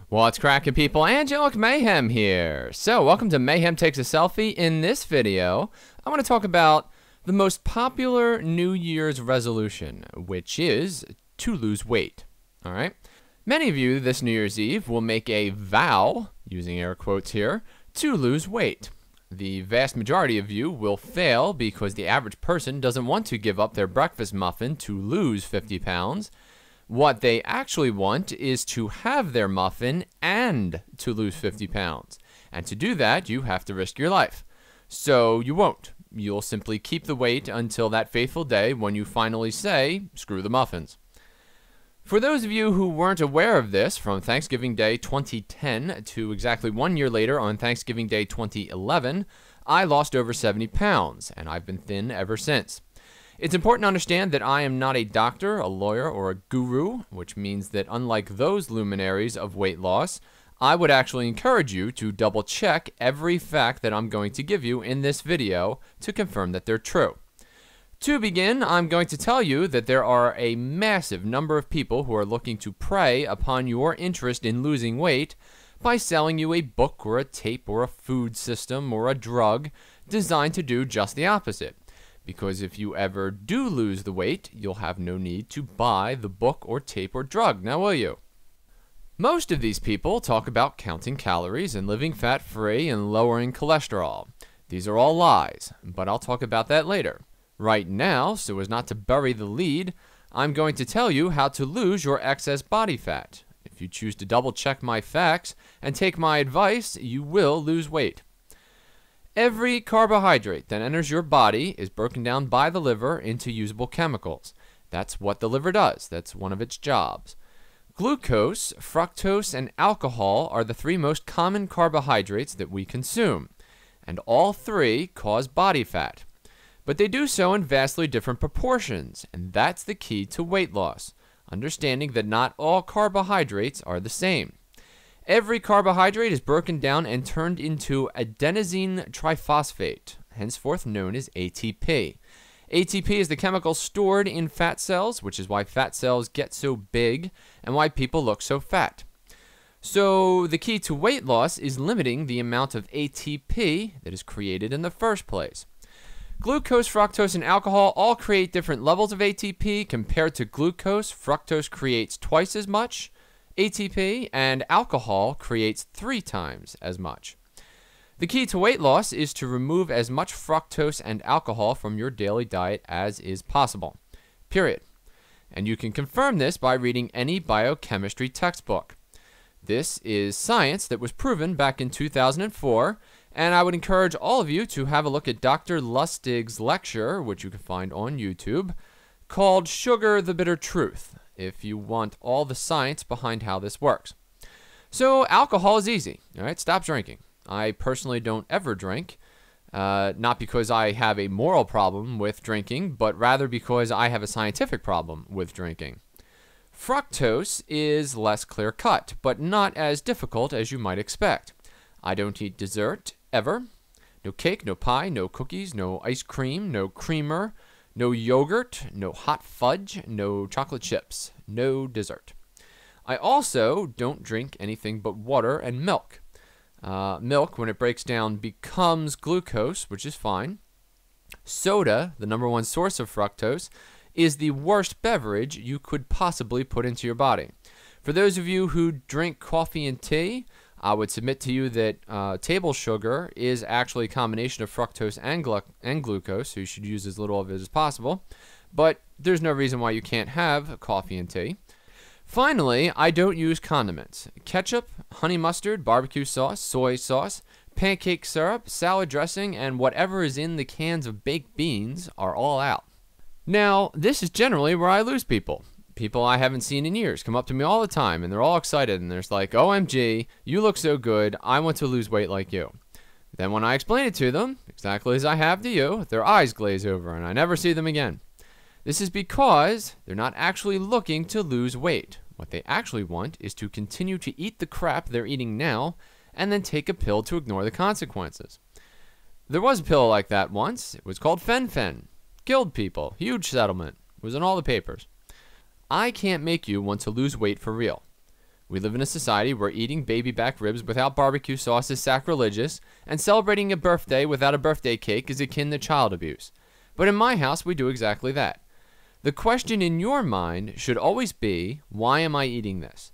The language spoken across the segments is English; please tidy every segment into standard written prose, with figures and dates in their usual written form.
What's cracking, people? Angelic Mayhem here. So, welcome to Mayhem Takes a Selfie. In this video, I want to talk about the most popular New Year's resolution, which is to lose weight. Alright? Many of you this New Year's Eve will make a vow, using air quotes here, to lose weight. The vast majority of you will fail because the average person doesn't want to give up their breakfast muffin to lose 50 pounds. What they actually want is to have their muffin and to lose 50 pounds. And to do that, you have to risk your life. So you won't. You'll simply keep the weight until that fateful day when you finally say, screw the muffins. For those of you who weren't aware of this, from Thanksgiving Day 2010 to exactly 1 year later on Thanksgiving Day 2011, I lost over 70 pounds, and I've been thin ever since. It's important to understand that I am not a doctor, a lawyer, or a guru, which means that unlike those luminaries of weight loss, I would actually encourage you to double check every fact that I'm going to give you in this video to confirm that they're true. To begin, I'm going to tell you that there are a massive number of people who are looking to prey upon your interest in losing weight by selling you a book or a tape or a food system or a drug designed to do just the opposite. Because if you ever do lose the weight, you'll have no need to buy the book or tape or drug, now will you? Most of these people talk about counting calories and living fat-free and lowering cholesterol. These are all lies, but I'll talk about that later. Right now, so as not to bury the lead, I'm going to tell you how to lose your excess body fat. If you choose to double-check my facts and take my advice, you will lose weight. Every carbohydrate that enters your body is broken down by the liver into usable chemicals. That's what the liver does. That's one of its jobs. Glucose, fructose, and alcohol are the three most common carbohydrates that we consume, and all three cause body fat. But they do so in vastly different proportions, and that's the key to weight loss, understanding that not all carbohydrates are the same. Every carbohydrate is broken down and turned into adenosine triphosphate, henceforth known as ATP. ATP is the chemical stored in fat cells, which is why fat cells get so big and why people look so fat. So the key to weight loss is limiting the amount of ATP that is created in the first place. Glucose, fructose, and alcohol all create different levels of ATP. Compared to glucose, fructose creates twice as much ATP, and alcohol creates 3 times as much. The key to weight loss is to remove as much fructose and alcohol from your daily diet as is possible. Period. And you can confirm this by reading any biochemistry textbook. This is science that was proven back in 2004, and I would encourage all of you to have a look at Dr. Lustig's lecture, which you can find on YouTube, called Sugar the Bitter Truth, if you want all the science behind how this works. So alcohol is easy. All right, stop drinking. I personally don't ever drink, not because I have a moral problem with drinking, but rather because I have a scientific problem with drinking. Fructose is less clear-cut, but not as difficult as you might expect. I don't eat dessert, ever. No cake, no pie, no cookies, no ice cream, no creamer, no yogurt, no hot fudge, no chocolate chips, no dessert. I also don't drink anything but water and milk. Milk, when it breaks down, becomes glucose, which is fine. Soda, the #1 source of fructose, is the worst beverage you could possibly put into your body. For those of you who drink coffee and tea, I would submit to you that table sugar is actually a combination of fructose and glucose, so you should use as little of it as possible. But there's no reason why you can't have coffee and tea. Finally, I don't use condiments. Ketchup, honey mustard, barbecue sauce, soy sauce, pancake syrup, salad dressing, and whatever is in the cans of baked beans are all out. Now, this is generally where I lose people. People I haven't seen in years come up to me all the time, and they're all excited, and they're like, OMG, you look so good, I want to lose weight like you. Then when I explain it to them, exactly as I have to you, their eyes glaze over, and I never see them again. This is because they're not actually looking to lose weight. What they actually want is to continue to eat the crap they're eating now, and then take a pill to ignore the consequences. There was a pill like that once. It was called Fen-Phen. Killed people. Huge settlement. It was in all the papers. I can't make you want to lose weight for real. We live in a society where eating baby back ribs without barbecue sauce is sacrilegious, and celebrating a birthday without a birthday cake is akin to child abuse. But in my house, we do exactly that. The question in your mind should always be, why am I eating this?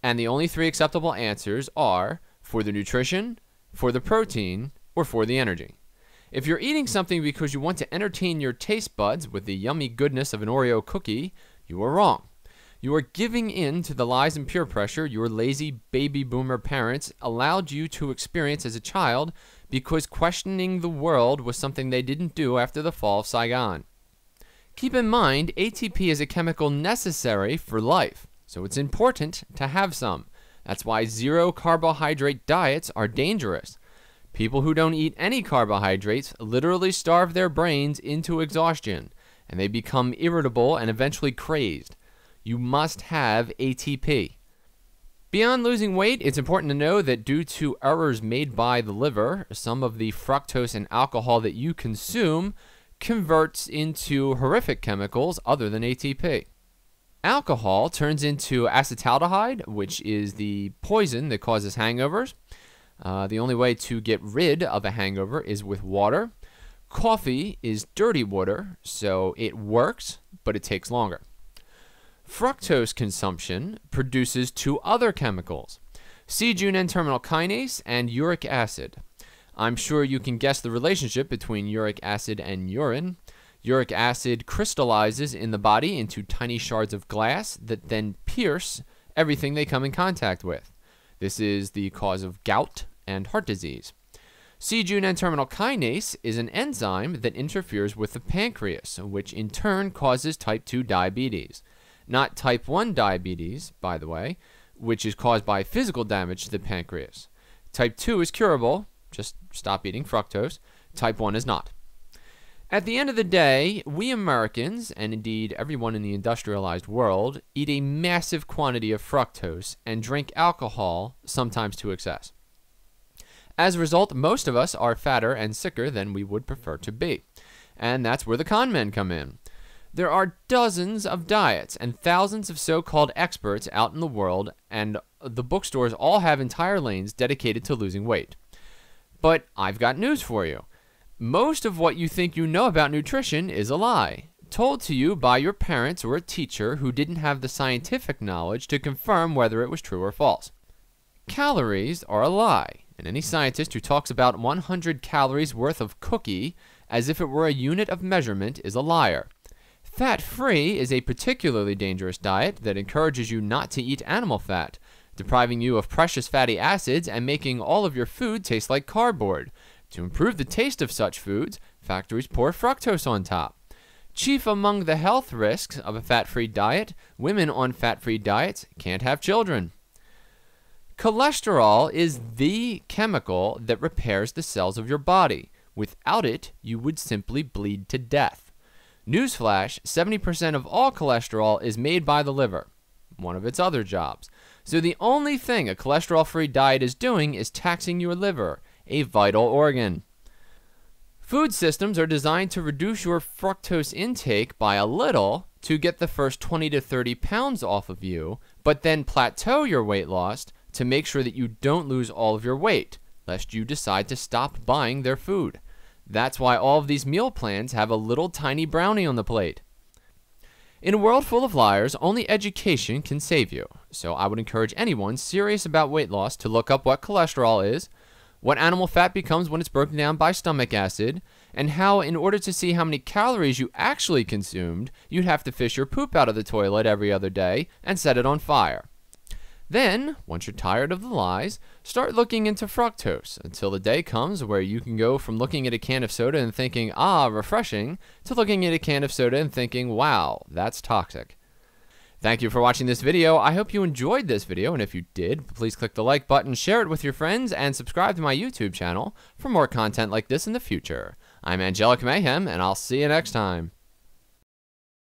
And the only three acceptable answers are for the nutrition, for the protein, or for the energy. If you're eating something because you want to entertain your taste buds with the yummy goodness of an Oreo cookie, you are wrong. You are giving in to the lies and peer pressure your lazy baby boomer parents allowed you to experience as a child because questioning the world was something they didn't do after the fall of Saigon. Keep in mind, ATP is a chemical necessary for life, so it's important to have some. That's why zero carbohydrate diets are dangerous. People who don't eat any carbohydrates literally starve their brains into exhaustion, and they become irritable and eventually crazed. You must have ATP. Beyond losing weight, it's important to know that due to errors made by the liver, some of the fructose and alcohol that you consume converts into horrific chemicals other than ATP. Alcohol turns into acetaldehyde, which is the poison that causes hangovers. The only way to get rid of a hangover is with water. Coffee is dirty water, so it works, but it takes longer. Fructose consumption produces two other chemicals, C-Jun N-terminal kinase and uric acid. I'm sure you can guess the relationship between uric acid and urine. Uric acid crystallizes in the body into tiny shards of glass that then pierce everything they come in contact with. This is the cause of gout and heart disease. C-Jun N-terminal kinase is an enzyme that interferes with the pancreas, which in turn causes type 2 diabetes. Not type 1 diabetes, by the way, which is caused by physical damage to the pancreas. Type 2 is curable, just stop eating fructose. Type 1 is not. At the end of the day, we Americans, and indeed everyone in the industrialized world, eat a massive quantity of fructose and drink alcohol, sometimes to excess. As a result, most of us are fatter and sicker than we would prefer to be. And that's where the con men come in. There are dozens of diets and thousands of so-called experts out in the world, and the bookstores all have entire lanes dedicated to losing weight. But I've got news for you. Most of what you think you know about nutrition is a lie, told to you by your parents or a teacher who didn't have the scientific knowledge to confirm whether it was true or false. Calories are a lie, and any scientist who talks about 100 calories worth of cookie as if it were a unit of measurement is a liar. Fat-free is a particularly dangerous diet that encourages you not to eat animal fat, depriving you of precious fatty acids and making all of your food taste like cardboard. To improve the taste of such foods, factories pour fructose on top. Chief among the health risks of a fat-free diet, women on fat-free diets can't have children. Cholesterol is the chemical that repairs the cells of your body. Without it, you would simply bleed to death. Newsflash, 70% of all cholesterol is made by the liver, one of its other jobs. So the only thing a cholesterol-free diet is doing is taxing your liver, a vital organ. Food systems are designed to reduce your fructose intake by a little to get the first 20 to 30 pounds off of you, but then plateau your weight loss to make sure that you don't lose all of your weight, lest you decide to stop buying their food. That's why all of these meal plans have a little tiny brownie on the plate. In a world full of liars, only education can save you. So I would encourage anyone serious about weight loss to look up what cholesterol is, what animal fat becomes when it's broken down by stomach acid, and how, in order to see how many calories you actually consumed, you'd have to fish your poop out of the toilet every other day and set it on fire. Then, once you're tired of the lies, start looking into fructose until the day comes where you can go from looking at a can of soda and thinking, ah, refreshing, to looking at a can of soda and thinking, wow, that's toxic. Thank you for watching this video. I hope you enjoyed this video, and if you did, please click the like button, share it with your friends, and subscribe to my YouTube channel for more content like this in the future. I'm Angelic Mayhem, and I'll see you next time.